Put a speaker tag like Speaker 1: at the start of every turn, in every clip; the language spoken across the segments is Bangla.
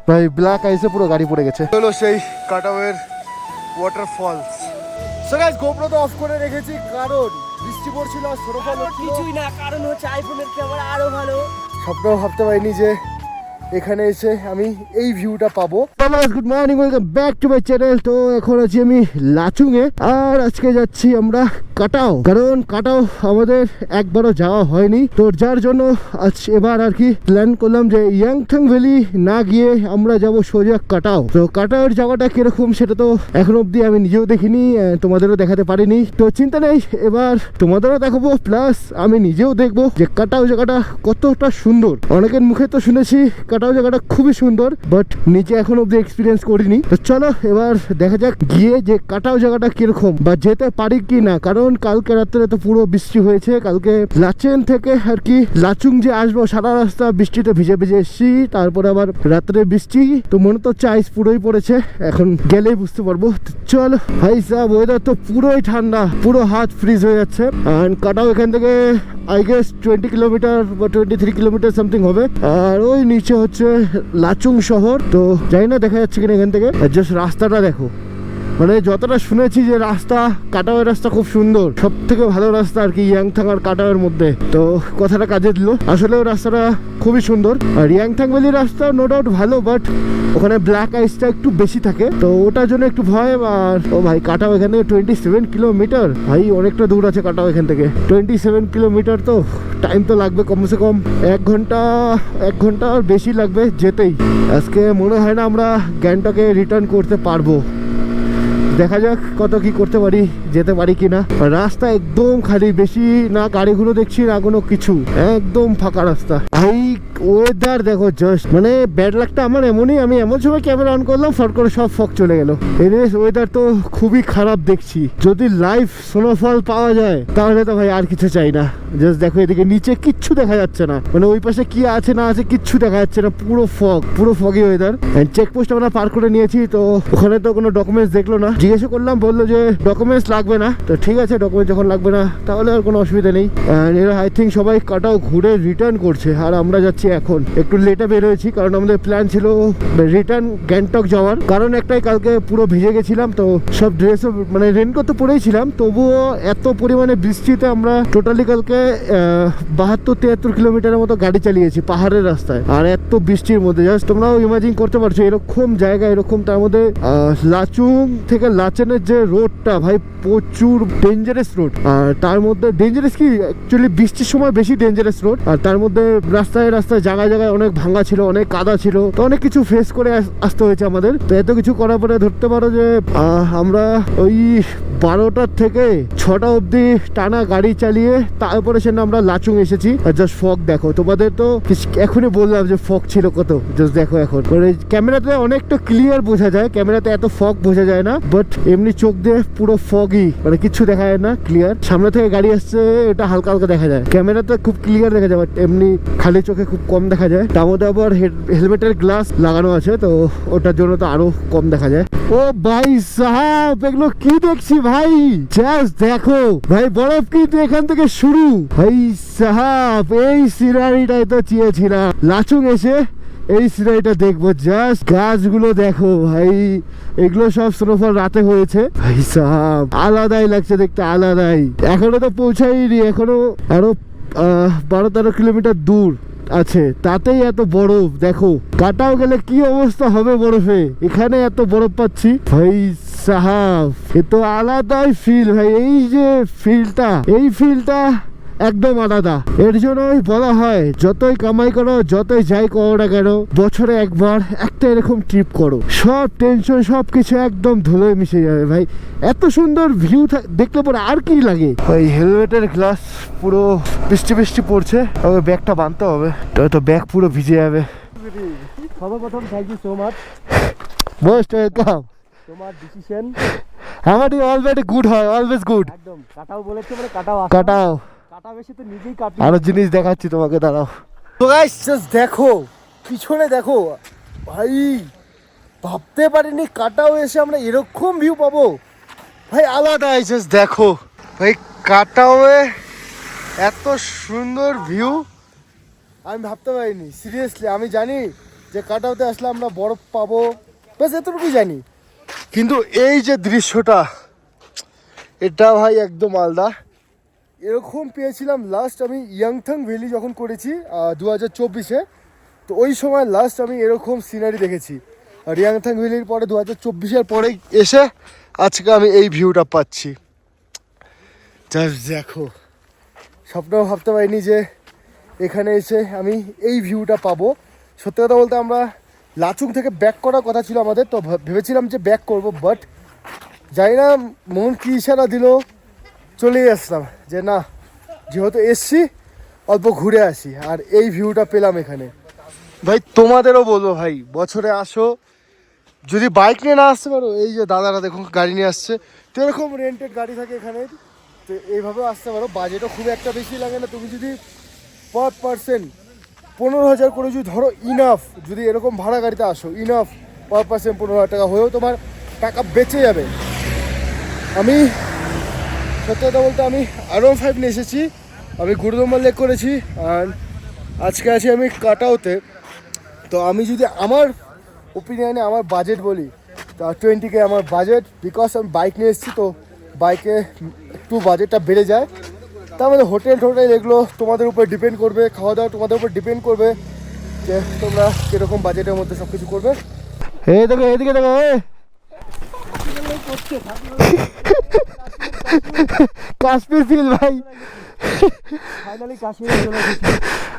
Speaker 1: ভাই ব্ল্যাক আইসে পুরো গাড়ি পড়ে গেছে। হলো সেই কাটাওয়ের ওয়াটারফলস। সো গাইস গোপ্রো তো অফ করে রেখেছি কারণ বৃষ্টি পড়ছিল আর স্নোফল হচ্ছিল।
Speaker 2: কিছুই না, কারণ হচ্ছে আইফোনের ক্যামেরা আরো ভালো।
Speaker 1: স্বপ্নেও ভাবতে পারিনি যে এখানে এসে আমি এই ভিউটা পাবো। Good morning, welcome back to my channel. তো এখন আছি আমি লাচুংয়ে, আর আজকে যাচ্ছি আমরা কাটাও, কারণ কাটাও আমাদের একবারও যাওয়া হয়নি। তো যার জন্য আজ এবার আর কি প্ল্যান করলাম যে ইয়াংথাং ভ্যালি না গিয়ে আমরা যাব সোজা কাটাও। তো কাটাওয়ের জায়গাটা কিরকম সেটা তো এখন অব্দি আমি নিজেও দেখিনি, তোমাদেরও দেখাতে পারিনি। তো চিন্তা নেই, এবার তোমাদেরও দেখাবো, প্লাস আমি নিজেও দেখবো যে কাটাও জায়গাটা কতটা সুন্দর। অনেকের মুখে তো শুনেছি কাটাও জায়গাটা খুবই সুন্দর, বাট নিচে এখন অব্দি এক্সপিরিয়েন্স করিনি। তো চলো এবার দেখা যাক গিয়ে যে কাটাও জায়গাটা কিরকম, বা যেতে পারি কি না। কারণ কালকে রাত্রে তো পুরো বৃষ্টি হয়েছে। কালকে লাচেন থেকে আর কি লাচুং যে আসবো সারা রাস্তা বৃষ্টিতে ভিজে ভিজে এসছি, তারপরে আবার রাত্রে বৃষ্টি, তো মনে তো চাইস পুরোই পড়েছে, এখন গেলেই বুঝতে পারবো। চলো ভাই সাহেব, ওয়েদার তো পুরোই ঠান্ডা, পুরো হাত ফ্রিজ হয়ে যাচ্ছে। আর কাটাও এখান থেকে আই গেস 20 কিলোমিটার বা 23 কিলোমিটার সামথিং হবে। আর ওই নিচে হচ্ছে লাচুং শহর। তো জানি না দেখা যাচ্ছে কিনা এখান থেকে, জাস্ট রাস্তাটা দেখো। মানে যতটা শুনেছি যে রাস্তা, কাটাওয়ের রাস্তা খুব সুন্দর, সব থেকে ভালো রাস্তা আর কি ইয়াংথাং আর কাটাওয়ের মধ্যে। তো কথাটা কাজে দিল, আসলে ওই রাস্তাটা খুবই সুন্দর। আর ইয়াংথাং ভ্যালির রাস্তা নো ডাউট ভালো, বাট ওখানে ব্ল্যাক আইসটা একটু বেশি থাকে, তো ওটার জন্য একটু ভয়। আর ও ভাই কাটাও এখান থেকে 27 কিলোমিটার, ভাই অনেকটা দূর আছে কাটাও এখান থেকে। 27 কিলোমিটার, তো টাইম তো লাগবে কমসে কম 1 ঘন্টা আর বেশি লাগবে যেতেই। আজকে মনে হয় না আমরা গ্যাংটকে রিটার্ন করতে পারবো। দেখা যাক কত কি করতে পারি, যেতে পারি কিনা। রাস্তা একদম খালি, বেশি না গাড়িগুলো দেখছি না কোনো কিছু, একদম ফাঁকা রাস্তা। এই ওয়েদার দেখো জাস্ট, মানে ব্যাড লাকটা আমার এমনই, আমি এমন সময় ক্যামেরা অন করলাম ফট করে সব ফগ চলে গেল। এনিওয়েজ ওয়েদার তো খুবই খারাপ দেখছি। যদি লাইভ স্নোফল পাওয়া যায় তাহলে তো ভাই আর কিছু চাই না। জাস্ট দেখো এদিকে নিচে কিচ্ছু দেখা যাচ্ছে না, মানে ওই পাশে কি আছে না আছে কিচ্ছু দেখা যাচ্ছে না, পুরো ফগ, পুরো ফগি ওয়েদার। চেকপোস্ট আমরা পার করে নিয়েছি, তো ওখানে তো কোনো ডকুমেন্টস দেখলো না। জিজ্ঞেস করলাম, বললো যে ডকুমেন্টস লাগবে না। তো ঠিক আছে, ডকুমেন্টস যখন লাগবে না তাহলে আর কোনো অসুবিধা নেই। এরা আই থিঙ্ক সবাই কাটাও ঘুরে রিটার্ন করছে, আর আমরা যাচ্ছি এখন। একটু লেটে বের হয়েছি কারণ আমাদের প্ল্যান ছিল রিটার্ন গ্যাংটক যাওয়ার। কারণ একটাই, কালকে পুরো ভিজে গেছিলাম, তো সব ড্রেসও মানে রেনকোট তো পরেই ছিলাম, তবুও এত পরিমাণে বৃষ্টিতে আমরা টোটালি কালকে 72-73 কিলোমিটারের মতো গাড়ি চালিয়েছি পাহাড়ের রাস্তায়, আর এত বৃষ্টির মধ্যে। জাস্ট তোমরাও ইমাজিন করতে পারছো এরকম জায়গা, এরকম তার মধ্যে লাচুং থেকে লাচেনের যে রোডটা, ভাই প্রচুর ডেঞ্জারাস রোড। আর তার মধ্যে ডেঞ্জারাস কি, অ্যাকচুয়ালি বৃষ্টির সময় বেশি ডেঞ্জারাস রোড। আর তার মধ্যে রাস্তায় রাস্তায় জায়গায় জায়গায় অনেক ভাঙা ছিল, অনেক কাদা ছিল, তো অনেক কিছু ফেস করে আসতে হয়েছে আমাদের। তো এত কিছু করার পরে ধরতে পারো যে আমরা ওই 12টার থেকে 6টা অবধি টানা গাড়ি চালিয়ে তারপরে সেখানে আমরা লাচুং এসেছি। আর জাস্ট ফগ দেখো, তোমাদের তো এখনই বললাম যে ফগ ছিল কত, জাস্ট দেখো। এখন মানে ক্যামেরাতে অনেকটা ক্লিয়ার বোঝা যায়, ক্যামেরাতে এত ফগ বোঝা যায় না, বাট এমনি চোখ দিয়ে পুরো ফগই, মানে কিছু দেখা যায় না ক্লিয়ার। সামনে থেকে গাড়ি আসছে এটা হালকা হালকা দেখা যায়, ক্যামেরাতে খুব ক্লিয়ার দেখা যায়, বাট এমনি খালি চোখে খুব কম দেখা যায়। তার মধ্যে আবার হেলমেটের গ্লাস লাগানো আছে, তো ওটার জন্য তো আরো কম দেখা যায়। ও ভাই সাহাব, এগুলো কি দেখছি ভাই, জাস্ট দেখো ভাই, বরফ কিন্তু এখান থেকে শুরু। ভাই সাহাব, এই সিনারিটাই তো চেয়েছিলাম লাচুং এসে, এই সিনারিটা দেখবো। জাস্ট গাছগুলো দেখো ভাই, এগুলো সব স্নোফল রাতে হয়েছে। ভাই সাহাব আলাদাই লাগছে দেখতে, আলাদাই। এখনো তো পৌঁছাইনি, এখনো আরো 12-13 কিলোমিটার দূর আছে, তাতেই এত বরফ দেখো। কাটাও গেলে কি অবস্থা হবে বরফে, এখানে এত বরফ পাচ্ছি। ভাই সাহাব এ তো আলাদাই ফিল ভাই, এই যে ফিলটা, এই ফিলটা একদম আলাদা। এর জন্যই বলা হয় যতই কামাই করো, যতই যাই করো না কেন, বছরে একবার একটা এরকম ট্রিপ করো, সব টেনশন সবকিছু একদম ধুলোয় মিশে যাবে ভাই। এত সুন্দর ভিউ দেখলে পরে আর কি লাগে। ওই হেলমেটের গ্লাস পুরো বৃষ্টি বৃষ্টি পড়ছে, তবে ব্যাগটা বাঁধতে হবে, তো ব্যাগ পুরো ভিজে যাবে।
Speaker 2: সর্বপ্রথম thank you so much,
Speaker 1: most welcome.
Speaker 2: তোমার ডিসিশন
Speaker 1: আমারই অলরেডি গুড হয়, অলওয়েজ গুড।
Speaker 2: একদম কাটাও বলেছে মানে কাটাও,
Speaker 1: কাটাও
Speaker 2: কাটা বেশি তো নিজেই কাটি।
Speaker 1: আরো জিনিস দেখাচ্ছি তোমাকে, দাঁড়াও। তো গাইস জাস্ট দেখো পিছনে দেখো ভাই, ভাবতে পারিনি কাটাও এসে আমরা এরকম ভিউ পাবো ভাই, আলাদা। জাস্ট দেখো ভাই, কাটাওয়ে এত সুন্দর ভিউ আমি ভাবতে পারিনি সিরিয়াসলি। আমি জানি যে কাটাওতে আসলে আমরা বরফ পাবো, ব্যাস এতটুকুই জানি। কিন্তু এই যে দৃশ্যটা, এটা ভাই একদম আলাদা। এরকম পেয়েছিলাম লাস্ট আমি ইয়াংথাং ভ্যালি যখন করেছি 2024-এ। তো ওই সময় লাস্ট আমি এরকম সিনারি দেখেছি। আর ইয়াংথাং ভ্যালির পরে 2024-এর পরে এসে আজকে আমি এই ভিউটা পাচ্ছি। জাস্ট দেখো, স্বপ্নেও ভাবতে পারিনি যে এখানে এসে আমি এই ভিউটা পাবো। সত্যি কথা বলতে আমরা লাচুং থেকে ব্যাক করার কথা ছিল আমাদের, তো ভেবেছিলাম যে ব্যাক করব, বাট জানি না মন কী ইশারা দিল, চলেই আসলাম যে না, যেহেতু এসছি অল্প ঘুরে আসি। আর এই ভিউটা পেলাম এখানে। ভাই তোমাদেরও বলবো ভাই, বছরে আসো, যদি বাইক নিয়ে না আসতে পারো, এই যে দাদারা দেখুন গাড়ি নিয়ে আসছে, তো এরকম রেন্টেড গাড়ি থাকে এখানে, তো এইভাবেও আসতে পারো। বাজেটও খুব একটা বেশি লাগে না। তুমি যদি পার পার্সন 15,000 করে যদি ধরো, ইনাফ। যদি এরকম ভাড়া গাড়িতে আসো, ইনাফ পার পার্সন 15,000 টাকা হয়েও তোমার টাকা বেঁচে যাবে। আমি সত্যি কথা বলতে আমি R15 নিয়ে এসেছি, আমি গুরুদম্বা লেক করেছি, আর আজকে আছি আমি কাটাওতে। তো আমি যদি আমার ওপিনিয়নে আমার বাজেট বলি, তো 20K আমার বাজেট, বিকজ আমি বাইক নিয়ে এসেছি, তো বাইকে একটু বাজেটটা বেড়ে যায়। তার মধ্যে হোটেল টোটেল এগুলো তোমাদের উপর ডিপেন্ড করবে, খাওয়া দাওয়া তোমাদের উপর ডিপেন্ড করবে যে তোমরা কীরকম বাজেটের মধ্যে সব কিছু করবে। এই দেখো, এদিকে দেখো, কাশ্মীর ফিল ভাই,
Speaker 2: ফাইনালি কাশ্মীরে চলে এসেছি।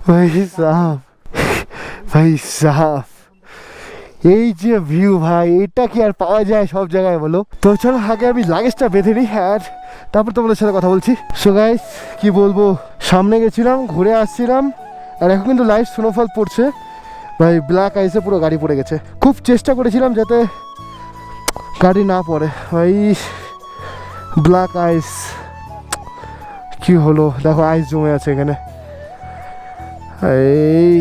Speaker 1: ভাই সাহ, ভাই সাহ, এই যে ভিউ ভাই, এটা কি আর পাওয়া যায় সব জায়গায় বলো? তো চলো আগে আমি লাগেজটা বেঁধে নিই, আর তারপর তোমাদের সাথে কথা বলছি। সো গাইস, কি বলবো, সামনে গেছিলাম, ঘুরে আসছিলাম, আর এখন কিন্তু লাইট স্নোফল পড়ছে ভাই, ব্ল্যাক আইসে পুরো গাড়ি পড়ে গেছে। খুব চেষ্টা করেছিলাম যাতে গাড়ি না পড়ে ভাই, ব্ল্যাক আইস কি হলো দেখো, আইস জমে আছে এখানে। এই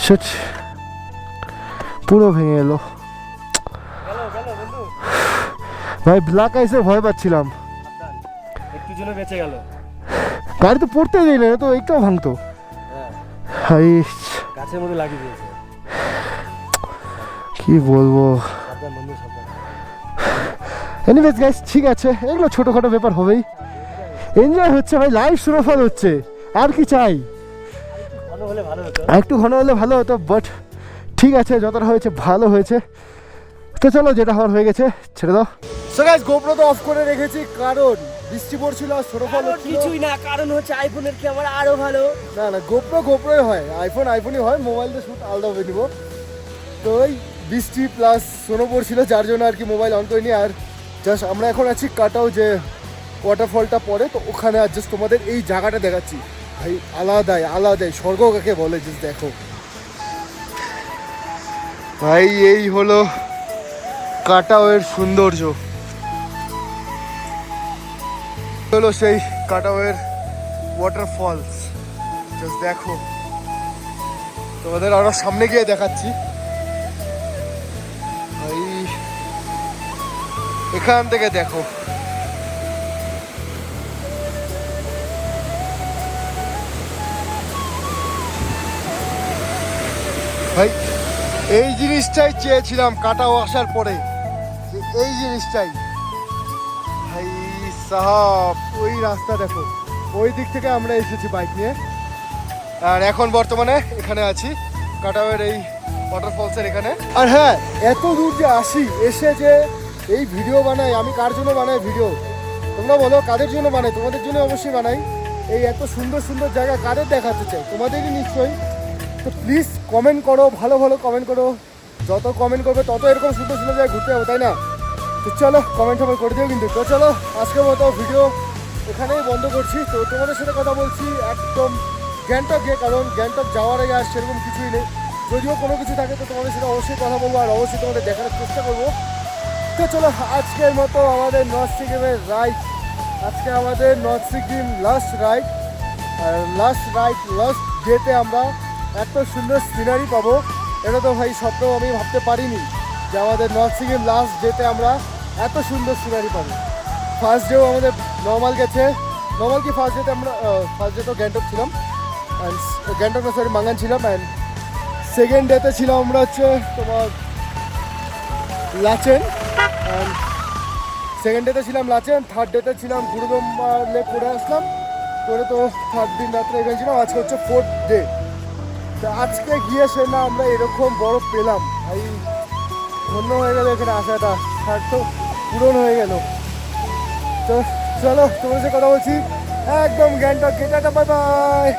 Speaker 1: শিট, পুরো ভেঙে এলো ভাই, ব্ল্যাক আইসে ভয় পাচ্ছিলাম।
Speaker 2: একটু জন্য বেঁচে গেল,
Speaker 1: গাড়ি তো পড়তেই দেয় না, তো একটাও ভাঙতো। ভাই
Speaker 2: গাছের মধ্যে লাগিয়ে দিয়েছে।
Speaker 1: কি বলবো,
Speaker 2: সাবধান বন্ধু, সাবধান।
Speaker 1: এনিওয়েজ গাইস, ঠিক আছে, এগুলো ছোটোখাটো ব্যাপার হবেই। এনজয় হচ্ছে ভাই, লাইভ স্নোফল হচ্ছে, আর কি চাই?
Speaker 2: ঘন হলে ভালো হতো,
Speaker 1: একটু ঘন হলে ভালো হতো, বাট ঠিক আছে, যতটা হয়েছে ভালো হয়েছে। তো চলো, যেটা হওয়ার হয়ে গেছে, ছেড়ে দাও। সো গাইস, গোপ্রো তো অফ করে রেখেছি, কারণ বৃষ্টি পড়ছিল আর স্নোফল হচ্ছিল।
Speaker 2: কিছুই না, কারণ হচ্ছে আইফোনের ক্যামেরা আরো ভালো।
Speaker 1: না না, গোপ্রোই হয়, আইফোনই হয়, মোবাইল দিয়ে শ্যুট আলাদাভাবে নিব। তো ওই বৃষ্টি প্লাস স্নো পড়ছিল, যার জন্য আর কি মোবাইল অন করিনি। আর জাস্ট আমরা এখন আছি কাটাও, যে ওয়াটারফলটা পড়ে, তো ওখানে আর জাস্ট তোমাদের এই জায়গাটা দেখাচ্ছি ভাই, আলাদাই স্বর্গ কাকে বলে, জাস্ট দেখো ভাই, এই হলো কাটাওয়ের সৌন্দর্য, হলো সেই কাটাওয়ের ওয়াটারফলস, জাস্ট দেখো। তোমাদের আরো সামনে গিয়ে দেখাচ্ছি ভাই, এখান থেকে দেখো ভাই, এই জিনিসটাই চেয়েছিলাম কাটাও আসার পরে, যে এই জিনিসটাই ভাই সাহাব। ওই রাস্তা দেখো, ওই দিক থেকে আমরা এসেছি বাইক নিয়ে, আর এখন বর্তমানে এখানে আছি কাটাওয়ের এই ওয়াটারফলসের এখানে। আর হ্যাঁ, এত দূর যে আসি, এসে যে এই ভিডিও বানাই, আমি কার জন্য বানাই ভিডিও তোমরা বলো, কাদের জন্য বানাই? তোমাদের জন্য অবশ্যই বানাই। এই এত সুন্দর সুন্দর জায়গা কাদের দেখাতে চাই? তোমাদেরই নিশ্চয়ই। তো প্লিজ কমেন্ট করো, ভালো ভালো কমেন্ট করো, যত কমেন্ট করবে তত এরকম সুন্দর সুন্দর জায়গায় ঘুরতে যাবো, তাই না? তো চলো, কমেন্ট করে দিও কিন্তু। তো চলো, আজকের মতো ভিডিও এখানেই বন্ধ করছি। তো তোমাদের সাথে কথা বলছি একদম গ্যাংটক গিয়ে, কারণ গ্যাংটক যাওয়ার আগে আর সেরকম কিছুই নেই। যদিও কোনো কিছু থাকে তো তোমাদের সাথে অবশ্যই কথা বলবো, আর অবশ্যই তোমাদের দেখানোর চেষ্টা করবো। তো চলো, আজকের মতো আমাদের নর্থ সিকিমের রাইড, আজকে আমাদের নর্থ সিকিম লাস্ট রাইড, আর লাস্ট ডেতে আমরা এত সুন্দর সিনারি পাবো, এটা তো ভাই স্বপ্নেও আমি ভাবতে পারিনি যে আমাদের নর্থ সিকিম লাস্ট ডেতে আমরা এত সুন্দর সিনারি পাবো। ফার্স্ট ডেও আমাদের নর্মাল গেছে, নর্মাল কি ফার্স্ট ডেতে আমরা ফার্স্ট ডে তো গ্যাংটক ছিলাম, অ্যান্ড গ্যাংটক না সরি মাঙ্গান ছিলাম, অ্যান্ড সেকেন্ড ডেতে ছিলাম আমরা হচ্ছে তোমার লাচেন, সেকেন্ড ডেতে ছিলাম লাচেন, থার্ড ডেতে ছিলাম গুরুদম লেক করে আসলাম, করে তো থার্ড দিন রাত্রে এখানে ছিলাম। আজকে হচ্ছে ফোর্থ ডে। তো আজকে গিয়ে সে না আমরা এরকম বরফ পেলাম, ভাই ধন্য হয়ে গেল এখানে আসাটা, স্বার্থ পূরণ হয়ে গেল। তো চলো তোমার সাথে কথা বলছি একদম গ্যাংটক, টাটা বাই বাই।